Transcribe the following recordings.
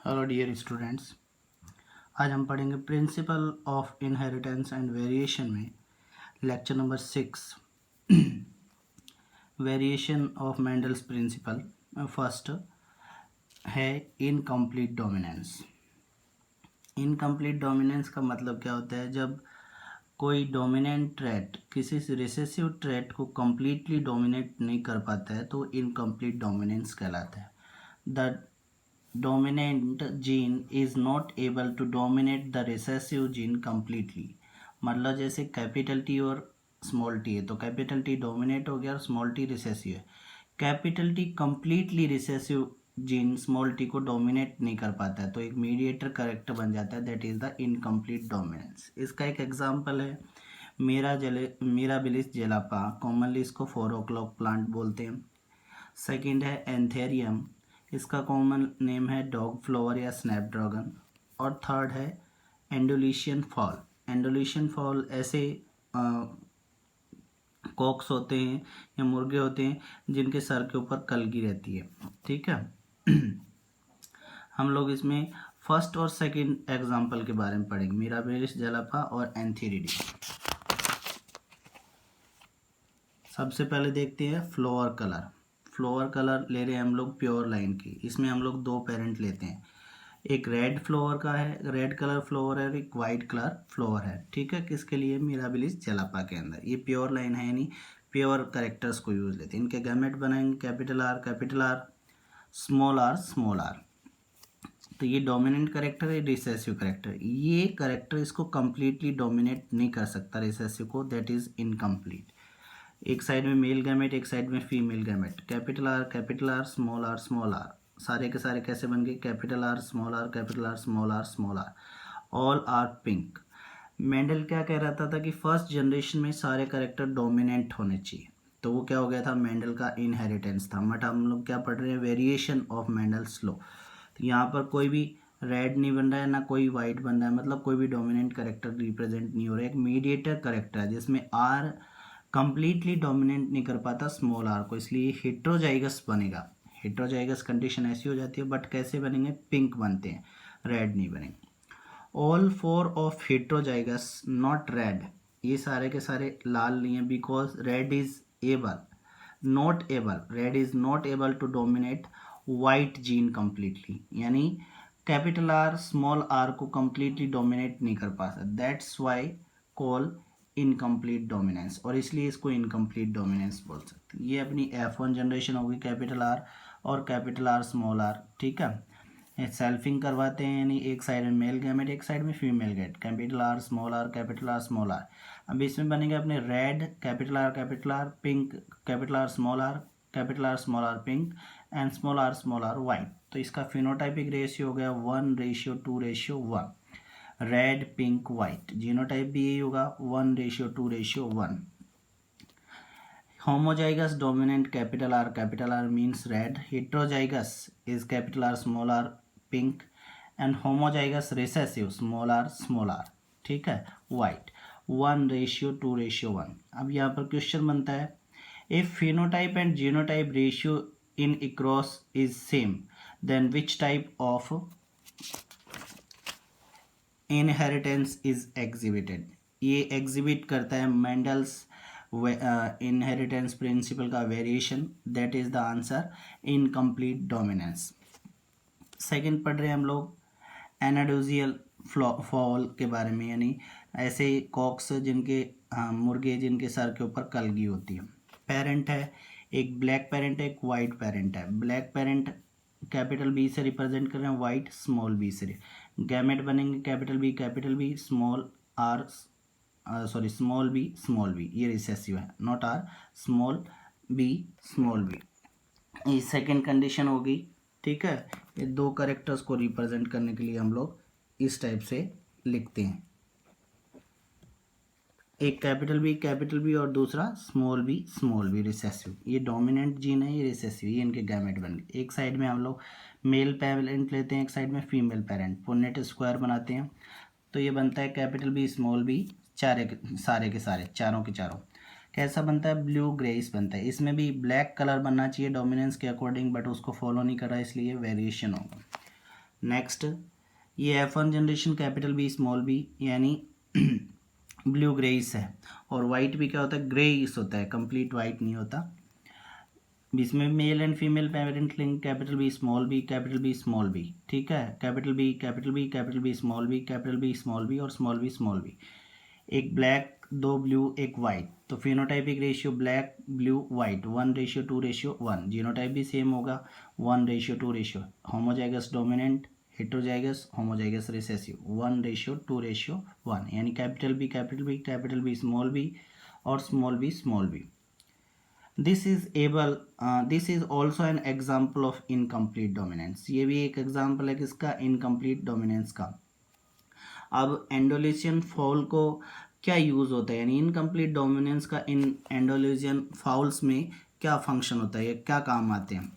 Hello dear students, आज हम पढ़ेंगे principle of inheritance and variation में lecture number 6 variation of Mendel's principle. First है इनकम्प्लीट डोमिनेंस। इनकम्प्लीट डोमिनेंस का मतलब क्या होता है? जब कोई डोमिनेंट ट्रेट किसी रिसेसिव ट्रेट को कम्प्लीटली डोमिनेट नहीं कर पाता है तो इनकम्प्लीट डोमिनेंस कहलाता है। The dominant gene is not able to dominate the recessive gene completely। मतलब जैसे कैपिटल टी और स्मॉल टी है तो कैपिटल टी डोमिनेट हो गया और स्मॉल टी रिसेसिव है। Capital T completely recessive gene small T को डोमिनेट नहीं कर पाता है तो एक मीडिएटर करेक्टर बन जाता है, that is the incomplete dominance. इसका एक एग्जांपल है मिराबिलिस जेलापा, कॉमनली इसको 4 o'clock प्लांट बोलते हैं। सेकंड है एंथेरियम, इसका कॉमन नेम है डॉग फ्लावर या स्नैपड्रैगन। और थर्ड है एंडोलिशियन फॉल। एंडोलिशियन फॉल ऐसे कॉक्स होते हैं या मुर्गे होते हैं जिनके सर के ऊपर कलगी रहती है। ठीक है हम लोग इसमें फर्स्ट और सेकंड एग्जाम्पल के बारे में पढ़ेंगे, मिराबिलिस जेलापा और एंथेरिडी। सबसे पहले देखते हैं फ्लावर कलर। फ्लावर कलर ले रहे हैं हम लोग प्योर लाइन की। इसमें हम लोग 2 पेरेंट लेते हैं, एक रेड फ्लावर का है, रेड कलर फ्लावर है, और एक वाइट कलर फ्लावर है। ठीक है, किसके लिए? मिराबिलिस जेलापा के अंदर। ये प्योर लाइन है यानी प्योर करेक्टर्स को यूज लेते हैं। इनके गैमेट बनाएंगे कैपिटल आर, स्मॉल आर। तो ये डोमिनेंट करेक्टर है, रिसेसिव करेक्टर। ये करेक्टर इसको कंप्लीटली डोमिनेट नहीं कर सकता रिसेसिव को, दैट इज इनकम्प्लीट। एक साइड में मेल गैमेट, एक साइड में female gamete. Capital R, small R. सारे के सारे कैसे बन गए? Capital R, small R, capital R, small R. All are pink. Mendel क्या कह रहा था कि फर्स्ट जनरेशन में सारे करेक्टर डोमिनेंट होने चाहिए, तो वो क्या हो गया था? मेंडल का इनहेरिटेंस था। बट हम लोग क्या पढ़ रहे हैं? Variation of Mendel's law. तो यहाँ पर कोई भी रेड नहीं बन रहा है ना कोई वाइट बन रहा है, मतलब कोई भी डोमिनेंट करेक्टर रिप्रेजेंट नहीं हो रहा है। एक मीडिएटर करेक्टर है जिसमें आर कंप्लीटली डोमिनेट नहीं कर पाता स्मॉल आर को, इसलिए हेट्रोजाइगस बनेगा। हेट्रोजाइगस कंडीशन ऐसी हो जाती है, बट कैसे बनेंगे? पिंक बनते हैं, रेड नहीं बनेंगे। All 4 of heterozygous not red, ये सारे के सारे लाल नहीं है, because red is not able to dominate white gene completely, यानी कैपिटल आर स्मॉल आर को कंप्लीटली डोमिनेट नहीं कर पाता, that's why call incomplete dominance, और इसलिए इसको इनकम्प्लीट डोमिनेंस बोल सकते हैं। ये अपनी F1 जनरेशन होगी, कैपिटल आर और कैपिटल आर स्मॉल आर। ठीक है, सेल्फिंग करवाते हैं यानी एक साइड में मेल गैमेट, एक साइड में female gamete, capital R small R, capital R small R. अब इसमें बनेंगे अपने red, capital R, pink, capital R small R pink, and small R white. तो इसका फिनोटाइपिक रेशियो हो गया 1:2:1। Red pink white. जीनोटाइप भी यही होगा 1:2:1। Homozygous dominant capital R means red, heterozygous is capital R small R pink, and homozygous recessive small R. ठीक है, white. 1:2:1। अब यहाँ पर क्वेश्चन बनता है, if phenotype and genotype ratio in a cross is same then which type of inheritance is exhibited. ये exhibit करता है मेंडल्स इनहेरिटेंस प्रिंसिपल का variation, that is the answer incomplete dominance. Second पढ़ रहे हैं हम लोग एनाडोजियल फॉल के बारे में, यानी ऐसे कॉक्स जिनके मुर्गे जिनके सर के ऊपर कलगी होती है। पेरेंट है, एक ब्लैक पेरेंट है, एक वाइट पेरेंट है। ब्लैक पेरेंट कैपिटल बी से रिप्रेजेंट कर रहे हैं, वाइट स्मॉल बी से। गैमेट बनेंगे capital B small R, small B, ये रिसेसिव है, नॉट आर, स्मॉल बी। ये सेकेंड कंडीशन होगी। ठीक है, ये 2 करेक्टर्स को रिप्रेजेंट करने के लिए हम लोग इस टाइप से लिखते हैं, एक कैपिटल बी और दूसरा स्मॉल बी रिसेसिव। ये डोमिनेंट जीन है, ये रिसेसिव, ये इनके गैमेट बन गए। एक साइड में हम लोग मेल पेरेंट लेते हैं, एक साइड में फीमेल पेरेंट, पुनेट स्क्वायर बनाते हैं, तो ये बनता है कैपिटल बी स्मॉल बी, सारे के सारे, चारों के चारों। कैसा बनता है? ब्लू ग्रेइस बनता है। इसमें भी ब्लैक कलर बनना चाहिए डोमिनेंस के अकॉर्डिंग, बट उसको फॉलो नहीं कर रहा, इसलिए वेरिएशन होगा। नेक्स्ट, ये F1 generation capital B small B यानी ब्लू ग्रेइस है, और वाइट भी क्या होता है, ग्रेइस होता है, कंप्लीट वाइट नहीं होता। इसमें male and female parent link capital B small B, capital B small B, ठीक है, capital B capital B, capital B small B, capital B small B और स्मॉल बी। एक ब्लैक, दो ब्लू, एक white, तो phenotypic ratio black blue white 1:2:1। Genotype भी same होगा 1:2। Homozygous dominant, heterozygous, homozygous recessive 1:2:1, यानी capital B capital B, capital B small B और small B. This is also an example of incomplete dominance. ये भी एक example है किसका, incomplete dominance का। अब एंडोलिशियन फाउल को क्या यूज़ होता है, यानी इनकम्प्लीट डोमिनेंस का इन एंडोलिशियन फाउल्स में क्या फंक्शन होता है, या क्या काम आते हैं।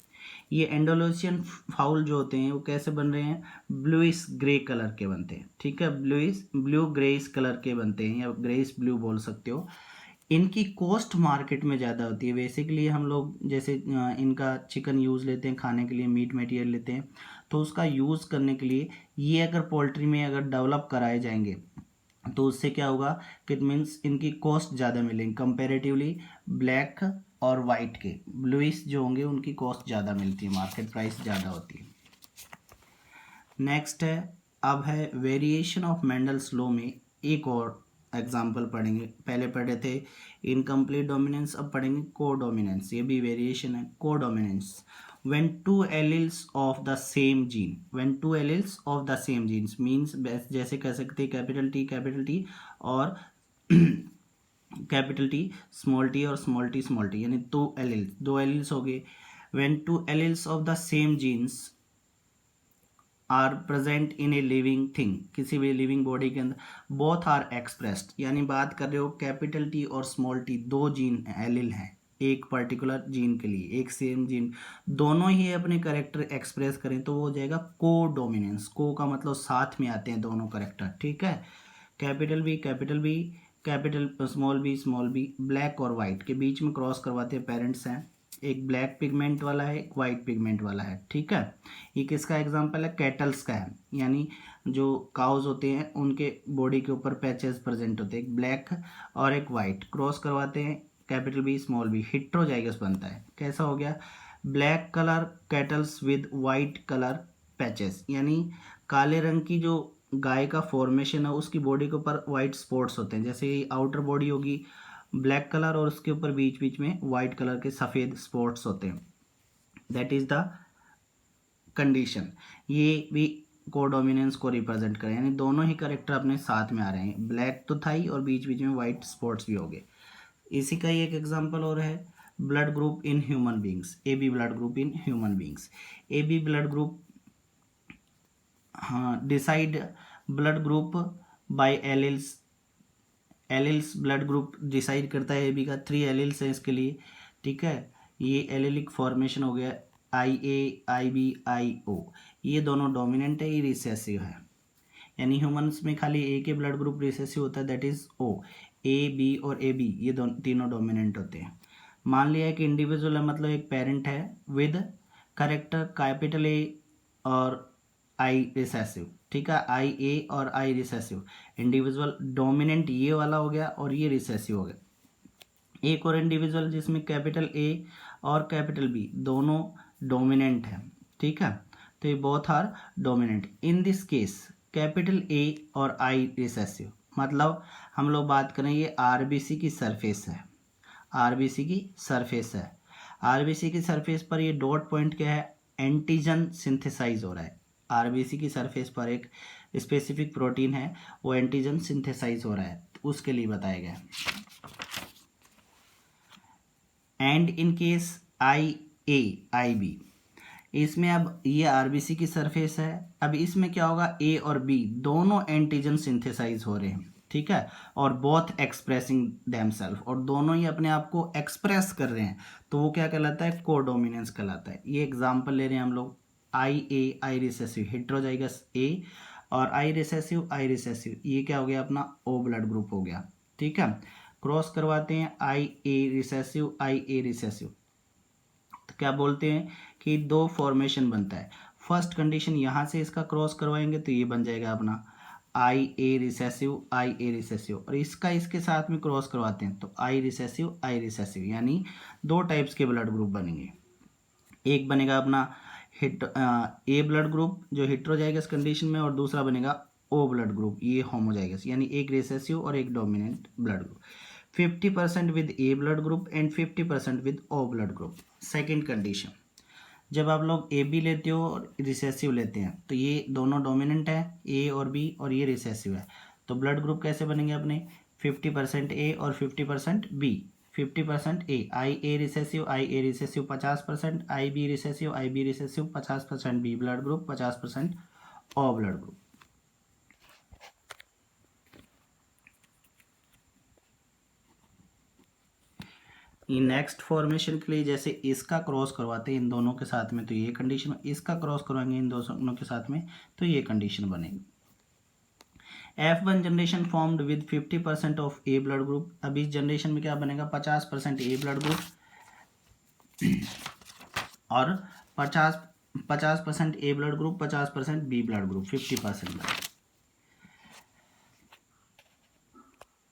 ये एंडोलिशियन फाउल जो होते हैं वो कैसे बन रहे हैं, ब्लूइश ग्रे कलर के बनते हैं, ठीक है, ब्लू ग्रेइश कलर के बनते हैं, या ग्रेइश ब्लू बोल सकते हो। इनकी कॉस्ट मार्केट में ज़्यादा होती है। बेसिकली हम लोग जैसे इनका चिकन यूज़ लेते हैं खाने के लिए, मीट मटेरियल लेते हैं, तो उसका यूज़ करने के लिए ये अगर पोल्ट्री में अगर डेवलप कराए जाएंगे तो उससे क्या होगा कि इट मीन्स इनकी कॉस्ट ज़्यादा मिलेंगी कंपेरेटिवली ब्लैक और वाइट के। ब्लूइश जो होंगे उनकी कॉस्ट ज़्यादा मिलती है, मार्केट प्राइस ज़्यादा होती है। नेक्स्ट है, अब है वेरिएशन ऑफ मेंडल्स लॉ में एक और एग्जाम्पल पढ़ेंगे। पहले पढ़े थे इनकम्प्लीट डोमिनेंस, अब पढ़ेंगे को डोमिनेंस। ये भी वेरिएशन है, को dominance. when two alleles of the same genes means, जैसे कह सकते हैं कैपिटल टी और कैपिटल टी और स्मॉल टी, यानी दो एलिल्स हो गए। when two alleles of the same genes are present in a living thing, किसी भी लिविंग बॉडी के अंदर, बोथ आर एक्सप्रेस्ड, यानी बात कर रहे हो कैपिटल टी और स्मॉल टी, दो जीन एलिल हैं एक पर्टिकुलर जीन के लिए, एक सेम जीन, दोनों ही अपने करेक्टर एक्सप्रेस करें तो वो हो जाएगा को डोमिनेंस। को का मतलब साथ में आते हैं दोनों करेक्टर, ठीक है। Capital B capital small B black और वाइट के बीच में क्रॉस करवाते हैं, पेरेंट्स हैं, एक ब्लैक पिगमेंट वाला है, एक वाइट पिगमेंट वाला है, ठीक है। ये किसका एग्जांपल है, कैटल्स का है, यानी जो काउज होते हैं उनके बॉडी के ऊपर पैचेस प्रेजेंट होते हैं, एक ब्लैक और एक वाइट, क्रॉस करवाते हैं, capital B small B, heterozygous बनता है। कैसा हो गया, black colour cattles with white colour patches, यानी काले रंग की जो गाय का फॉर्मेशन है उसकी बॉडी के ऊपर वाइट स्पॉट्स होते हैं, जैसे आउटर बॉडी होगी ब्लैक कलर और उसके ऊपर बीच बीच में वाइट कलर के सफ़ेद स्पॉट्स होते हैं, दैट इज द कंडीशन। ये भी कोडोमिनेंस को रिप्रेजेंट करें, यानी दोनों ही करेक्टर अपने साथ में आ रहे हैं, ब्लैक तो था ही और बीच बीच में वाइट स्पॉट्स भी हो गए। इसी का ही एक एग्जांपल और है, blood group in human beings, A B blood group in human beings. A B blood group, हाँ, decide blood group by alleles, blood group decide करता है ए बी का, 3 एलिल्स हैं इसके लिए, ठीक है। ये एलिलिक फॉर्मेशन हो गया IA IB IO, ये दोनों डोमिनेंट है, ये रिसेसिव है, यानी ह्यूमंस में खाली ए के ब्लड ग्रुप रिसेसिव होता है, दैट इज O। AB और AB ये तीनों डोमिनेंट होते हैं। मान लिया एक इंडिविजुअल है, मतलब एक पेरेंट है विद करेक्टर कैपिटल A और आई रिसेसिव, ठीक है, IA और I रिसेसिव, इंडिविजुअल डोमिनेंट ये वाला हो गया और ये रिसेसिव हो गया। एक और इंडिविजुअल जिसमें कैपिटल A और कैपिटल B दोनों डोमिनेंट है, ठीक है, तो ये both are dominant. In this case capital A और I रिसेसिव, मतलब हम लोग बात करें ये RBC की सरफेस है, RBC की सरफेस है, RBC की सरफेस पर ये डॉट पॉइंट क्या है, एंटीजन सिंथेसाइज हो रहा है, RBC की सरफेस पर एक स्पेसिफिक प्रोटीन है वो एंटीजन सिंथेसाइज हो रहा है, तो उसके लिए बताया गया। And in case IA IB, इसमें अब ये RBC की सरफेस है, अब इसमें क्या होगा, A और B दोनों एंटीजन सिंथेसाइज हो रहे हैं, ठीक है, और बोथ एक्सप्रेसिंग देमसेल्फ, और दोनों ही अपने आप को एक्सप्रेस कर रहे हैं, तो वो क्या कहलाता है, कोडोमिनेंस कहलाता है। ये एग्जांपल ले रहे हैं हम लोग, IA I recessive heterozygous A और I रिसेसिव ये क्या हो गया अपना O ब्लड ग्रुप हो गया, ठीक है। क्रॉस करवाते हैं IA रिसेसिव तो क्या बोलते हैं कि दो फॉर्मेशन बनता है, फर्स्ट कंडीशन यहाँ से इसका क्रॉस करवाएंगे तो ये बन जाएगा अपना आई ए रिसेसिव, और इसका इसके साथ में क्रॉस करवाते हैं तो आई रिसेसिव, यानी दो टाइप्स के ब्लड ग्रुप बनेंगे। एक बनेगा अपना ए ब्लड ग्रुप जो हेटेरोजाइगस कंडीशन में, और दूसरा बनेगा ओ ब्लड ग्रुप, ये होमोजाइगस, यानी एक रिसेसिव और एक dominant blood group. 50% with A blood group and 50% with O blood group. Second condition, जब आप लोग ए बी लेते हो और रिसेसिव लेते हैं तो ये दोनों डोमिनेंट है, ए और बी, और ये रिसेसिव है, तो ब्लड ग्रुप कैसे बनेंगे अपने 50% ए और 50% B. 50% A, I A recessive 50%, I B recessive 50%, B blood group 50%, O blood group. Next formation के लिए जैसे इसका क्रॉस करवाते हैं इन दोनों के साथ में तो ये कंडीशन, इसका क्रॉस करवाएंगे इन दोनों के साथ में तो ये कंडीशन बनेगी। F1 generation formed with 50% of A blood group. अब इस जनरेशन में क्या बनेगा, 50% ए ब्लड ग्रुप और 50% A blood group, 50% B blood group, 50%।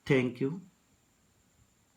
Thank you.